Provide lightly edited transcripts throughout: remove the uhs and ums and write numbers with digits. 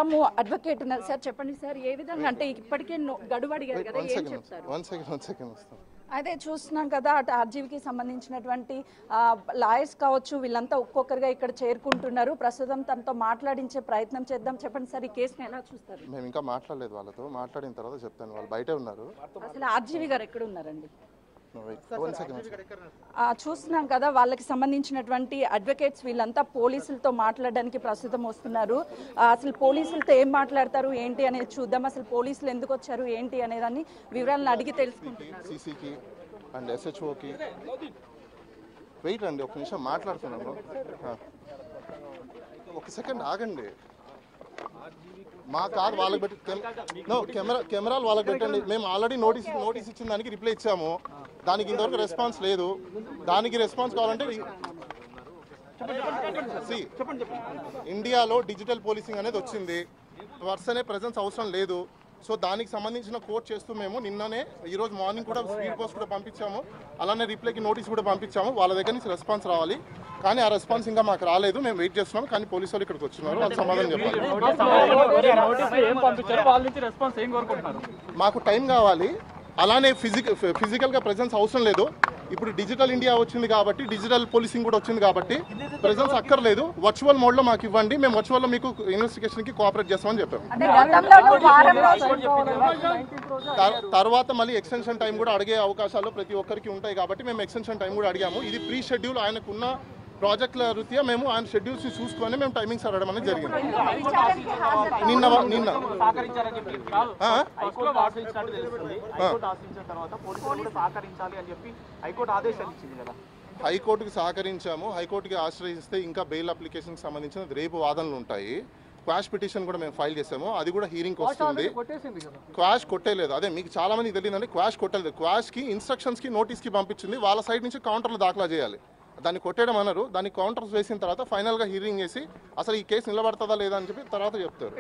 Gautam advocate ఉన్నారు sir. చెప్పండి sir, ఏ విధంగా అంటే ఇప్పటికే గడువు అడిగారు కదా, ఏం చెప్తారు? అదే చూస్తున్నాం కదా, అటు ఆర్జీవీకి సంబంధించినటువంటి లాయర్స్ కావచ్చు, వీళ్ళంతా ఒక్కొక్కరుగా ఇక్కడ చేరుకుంటున్నారు. ప్రస్తుతం తనతో మాట్లాడించే ప్రయత్నం చేద్దాం. చెప్పండి సార్, ఈ కేసుని ఎలా చూస్తారు? మేము ఇంకా మాట్లాడలేదు వాళ్ళతో, మాట్లాడిన తర్వాత చెప్తాను. వాళ్ళు బయటే ఉన్నారు. అసలు ఆర్జీవీ గారు ఎక్కడ ఉన్నారండి? చూస్తున్నాం కదా, వాళ్ళకి సంబంధించినటువంటి అడ్వకేట్స్ వీళ్ళంతా పోలీసులతో మాట్లాడడానికి ప్రస్తుతం వస్తున్నారు. అసలు పోలీసులతో ఏం మాట్లాడతారు ఏంటి అనేది చూద్దాం. అసలు పోలీసులు ఎందుకు వచ్చారు ఏంటి అనేదాన్ని వివరాలను అడిగి తెలుసుకుంటున్నారు. సీసీకి అండ్ ఎస్హెచ్ఓకి వెయిట్ అండి, ఒక నిమిషం మాట్లాడుతున్నాను. ఒక సెకండ్ ఆగండి. మా కార్ వాళ్ళకి పెట్టి కెమెరాలు వాళ్ళకి పెట్టండి. మేము ఆల్రెడీ నోటీస్ ఇచ్చిన దానికి రిప్లై ఇచ్చాము. దానికి ఇంతవరకు రెస్పాన్స్ లేదు. దానికి రెస్పాన్స్ కావాలంటే ఇండియాలో డిజిటల్ పోలీసింగ్ అనేది వచ్చింది. పర్సనే ప్రెజెన్స్ అవసరం లేదు. సో దానికి సంబంధించిన కోర్ట్ చేస్తూ మేము నిన్ననే ఈరోజు మార్నింగ్ కూడా స్పీడ్ పోస్ట్ కూడా పంపించాము. అలానే రిప్లైకి నోటీస్ కూడా పంపించాము. వాళ్ళ దగ్గర నుంచి రెస్పాన్స్ రావాలి, కానీ ఆ రెస్పాన్స్ ఇంకా మాకు రాలేదు. మేము వెయిట్ చేస్తున్నాం, కానీ పోలీసు వాళ్ళు ఇక్కడికి వచ్చినారు. వాళ్ళు సమాధానం చెప్పాలి. మాకు టైం కావాలి. అలానే ఫిజికల్గా ప్రెజెన్స్ అవసరం లేదు. ఇప్పుడు డిజిటల్ ఇండియా వచ్చింది కాబట్టి, డిజిటల్ పోలీసింగ్ కూడా వచ్చింది కాబట్టి ప్రెజెన్స్ అక్కర్లేదు. వర్చువల్ మోడ్లో మాకు ఇవ్వండి, మేము వర్చువల్లో మీకు ఇన్వెస్టిగేషన్కి కోఆపరేట్ చేస్తామని చెప్పాము. తర్వాత మళ్ళీ ఎక్స్టెన్షన్ టైం కూడా అడిగే అవకాశాలు ప్రతి ఒక్కరికి ఉంటాయి కాబట్టి మేము ఎక్స్టెన్షన్ టైం కూడా అడిగాము. ఇది ప్రీ షెడ్యూల్, ఆయనకున్న ప్రాజెక్టుల రీత్యా మేము ఆయన షెడ్యూల్స్ చూసుకొని మేము టైమింగ్స్ అడగడం అనేది జరిగింది. నిన్న హైకోర్టుకి సహకరించాము. హైకోర్టుకి ఆశ్రయిస్తే ఇంకా బెయిల్ అప్లికేషన్కి సంబంధించిన రేపు వాదనలు ఉంటాయి. క్వాష్ పిటిషన్ కూడా మేము ఫైల్ చేసాము. అది కూడా హీరింగ్కి వస్తుంది. క్వాష్ కొట్టేలేదు, అదే మీకు చాలా మందికి తెలియదండి. క్వాష్ కొట్టలేదు. క్వాష్కి ఇన్స్ట్రక్షన్స్కి నోటీస్కి పంపించింది. వాళ్ళ సైడ్ నుంచి కౌంటర్లు దాఖలా చేయాలి. దాన్ని కొట్టేయడం అన్నారు. దాన్ని కౌంటర్స్ వేసిన తర్వాత ఫైనల్గా హీరింగ్ చేసి అసలు ఈ కేసు నిలబడుతుందా లేదా అని చెప్పి తర్వాత చెప్తారు.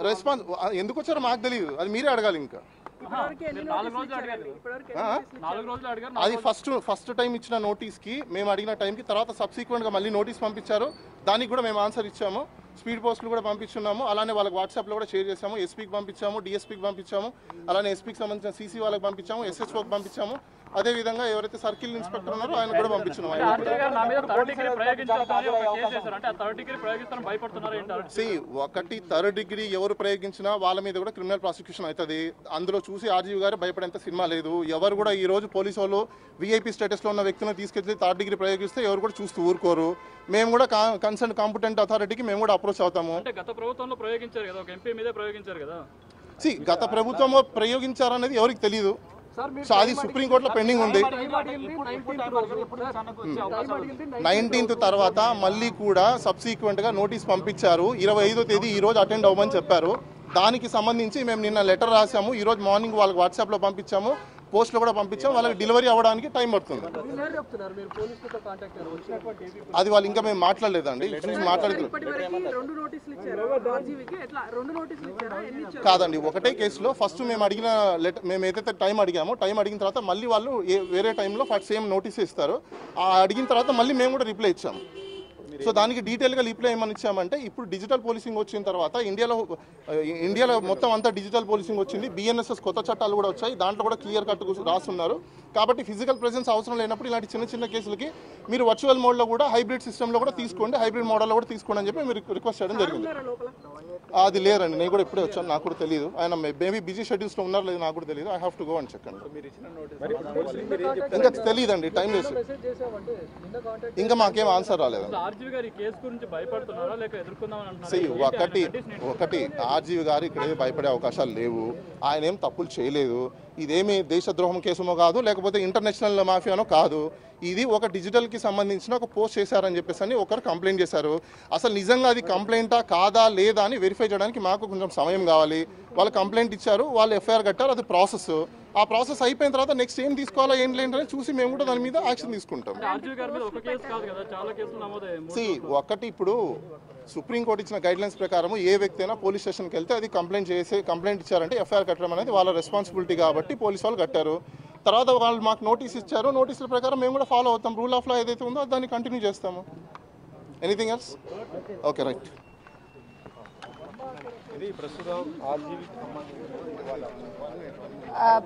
రెస్పాన్స్ ఎందుకు వచ్చారో మాకు తెలియదు, అది మీరే అడగాలి. ఇంకా అది ఫస్ట్ టైం ఇచ్చిన నోటీస్కి మేము అడిగిన టైంకి తర్వాత సబ్సిక్వెంట్గా మళ్ళీ నోటీస్ పంపించారు. దానికి కూడా మేము ఆన్సర్ ఇచ్చాము. స్పీడ్ పోస్టులు కూడా పంపించున్నాము. అలానే వాళ్ళకి వాట్సాప్లో కూడా షేర్ చేసాము. ఎస్పీకి పంపించాము, డిఎస్పీకి పంపించాము. అలానే ఎస్పీకి సంబంధించిన సీసీ వాళ్ళకి పంపించాము, ఎస్హెచ్ఓకి పంపించాము. అదేవిధంగా ఎవరైతే సర్కిల్ ఇన్స్పెక్టర్ ఉన్నారో ఆయన కూడా పంపించున్నాము. ఒకటి థర్డ్ డిగ్రీ ఎవరు ప్రయోగించినా వాళ్ళ మీద కూడా క్రిమినల్ ప్రాసిక్యూషన్ అవుతుంది. అందులో చూసి ఆర్జీవీ గారు భయపడేంత సినిమా లేదు. ఎవరు కూడా ఈ రోజు పోలీసు వాళ్ళు వీఐపీ స్టేటస్లో ఉన్న వ్యక్తిని తీసుకెళ్లి థర్డ్ డిగ్రీ ప్రయోగిస్తే ఎవరు కూడా చూస్తూ ఊరుకోరు. మేము కూడా కన్సర్న్ కాంపిటెంట్ అథారిటీకి మేము కూడా అప్రోచ్ అవుతాము. గత ప్రభుత్వంలో ప్రయోగించారు కదా, ఒక ఎంపీ మీదే ప్రయోగించారు కదా. గత ప్రభుత్వంలో ప్రయోగించారనేది ఎవరికి తెలియదు. అది సుప్రీంకోర్టులో పెండింగ్ ఉంది. 19th తర్వాత మళ్ళీ కూడా సబ్సిక్వెంట్గా నోటీస్ పంపించారు. 25వ తేదీ ఈ రోజు అటెండ్ అవ్వమని చెప్పారు. దానికి సంబంధించి మేము నిన్న లెటర్ రాసాము. ఈరోజు మార్నింగ్ వాళ్ళకి వాట్సాప్లో పంపించాము, పోస్ట్లో కూడా పంపించాము. వాళ్ళకి డెలివరీ అవ్వడానికి టైం పడుతుంది. అది వాళ్ళు ఇంకా మేము మాట్లాడలేదండి. కాదండి, ఒకటే కేసులో ఫస్ట్ మేము అడిగిన మేము ఏదైతే టైం అడిగిన తర్వాత మళ్ళీ వాళ్ళు వేరే టైంలో సేమ్ నోటీస్ ఇస్తారు. అడిగిన తర్వాత మళ్ళీ మేము కూడా రిప్లై ఇచ్చాము. సో దానికి డీటెయిల్గా రిప్లై ఏమని ఇచ్చామంటే, ఇప్పుడు డిజిటల్ పోలీసింగ్ వచ్చిన తర్వాత ఇండియాలో మొత్తం అంతా డిజిటల్ పోలీసింగ్ వచ్చింది. బిఎన్ఎస్ఎస్ కొత్త చట్టాలు కూడా వచ్చాయి. దాంట్లో కూడా క్లియర్ కట్ రాస్తున్నారు. కాబట్టి ఫిజికల్ ప్రెజెన్స్ అవసరం లేనప్పుడు ఇలాంటి చిన్న కేసులకి మీరు వర్చువల్ మోడ్లో కూడా హైబ్రిడ్ సిస్టంలో కూడా తీసుకోండి, హైబ్రిడ్ మోడల్లో కూడా తీసుకోండి అని చెప్పి మీరు రిక్వెస్ట్ చేయడం జరిగింది. అది లేరండి, నేను కూడా ఇప్పుడే వచ్చాను, నాకు కూడా తెలియదు. ఆయన మేబీ బిజీ షెడ్యూల్స్లో ఉన్నారు లేదు నాకు కూడా తెలియదు. ఐ హ్యావ్ టు గో అని చెప్పండి. ఇంకా తెలియదండి, టైం వేసి ఇంకా మాకేం ఆన్సర్ రాలేదండి. ఒకటి ఆర్జీవి గారు ఇక్కడ భయపడే అవకాశాలు లేవు. ఆయన ఏం తప్పులు చేయలేదు. ఇదేమి దేశద్రోహం కేసుమో కాదు, లేకపోతే ఇంటర్నేషనల్ మాఫియానో కాదు. ఇది ఒక డిజిటల్కి సంబంధించిన ఒక పోస్ట్ చేశారని చెప్పేసి అని ఒకరు కంప్లైంట్ చేశారు. అసలు నిజంగా అది కంప్లైంటా కాదా లేదా అని వెరిఫై చేయడానికి మాకు కొంచెం సమయం కావాలి. వాళ్ళు కంప్లైంట్ ఇచ్చారు, వాళ్ళు ఎఫ్ఐఆర్ కట్టారు, అది ప్రాసెస్. ఆ ప్రాసెస్ అయిపోయిన తర్వాత నెక్స్ట్ ఏం తీసుకోవాలా ఏం లేదని చూసి మేము కూడా దాని మీద యాక్షన్ తీసుకుంటాం. ఒకటి ఇప్పుడు సుప్రీంకోర్టు ఇచ్చిన గైడ్లైన్స్ ప్రకారం ఏ వ్యక్తి అయినా పోలీస్ స్టేషన్కి వెళ్తే అది కంప్లైంట్ ఇచ్చారంటే ఎఫ్ఐఆర్ కట్టడం అనేది వాళ్ళ రెస్పాన్సిబిలిటీ కాబట్టి పోలీసు వాళ్ళు కట్టారు. తర్వాత వాళ్ళు మాకు నోటీస్ ఇచ్చారు, నోటీసుల ప్రకారం మేము కూడా ఫాలో అవుతాం. రూల్ ఆఫ్ లా ఏదైతే ఉందో దాన్ని కంటిన్యూ చేస్తాము. Anything else? Okay, right.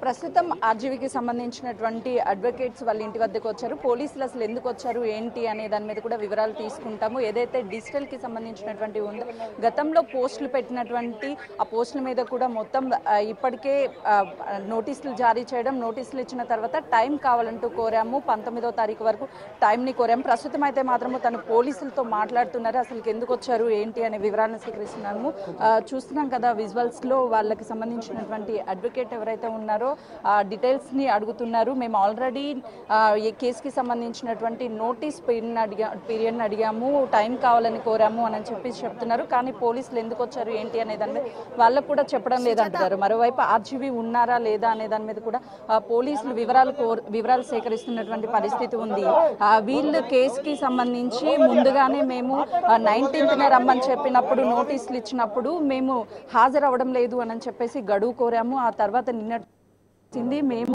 ప్రస్తుతం ఆర్జీవీకి సంబంధించినటువంటి అడ్వకేట్స్ వాళ్ళ ఇంటి వద్దకు వచ్చారు. పోలీసులు అసలు ఎందుకు వచ్చారు ఏంటి అనే దాని మీద కూడా వివరాలు తీసుకుంటాము. ఏదైతే డిజిటల్కి సంబంధించినటువంటి ఉందో గతంలో పోస్టులు పెట్టినటువంటి ఆ పోస్టుల మీద కూడా మొత్తం ఇప్పటికే నోటీసులు జారీ చేయడం, నోటీసులు ఇచ్చిన తర్వాత టైం కావాలంటూ కోరాము. 19వ తారీఖు వరకు టైంని కోరాము. ప్రస్తుతం అయితే మాత్రము తను పోలీసులతో మాట్లాడుతున్నారు. అసలు ఎందుకు వచ్చారు ఏంటి అనే వివరాలను స్వీకరిస్తున్నాము. చూస్తున్నాం కదా విజువల్స్లో వాళ్ళకి సంబంధించినటువంటి అడ్వకేట్ ఎవరైతే ఉన్నారో డీటెయిల్స్ని అడుగుతున్నారు. మేము ఆల్రెడీ ఈ కేసుకి సంబంధించినటువంటి నోటీస్ పీరియడ్ని అడిగాము, టైం కావాలని కోరాము అని చెప్పి చెప్తున్నారు. కానీ పోలీసులు ఎందుకు వచ్చారు ఏంటి అనే దాని మీద వాళ్ళకు కూడా చెప్పడం లేదంటున్నారు. మరోవైపు ఆర్జీవీ ఉన్నారా లేదా అనే దాని మీద కూడా పోలీసులు వివరాలు సేకరిస్తున్నటువంటి పరిస్థితి ఉంది. వీళ్ళు కేసుకి సంబంధించి ముందుగానే మేము 19న రమ్మని చెప్పినప్పుడు నోటీసులు ఇచ్చినప్పుడు మేము హాజరవ్వడం లేదు అని చెప్పేసి గడువు కోరాము. ఆ తర్వాత నిన్న మేము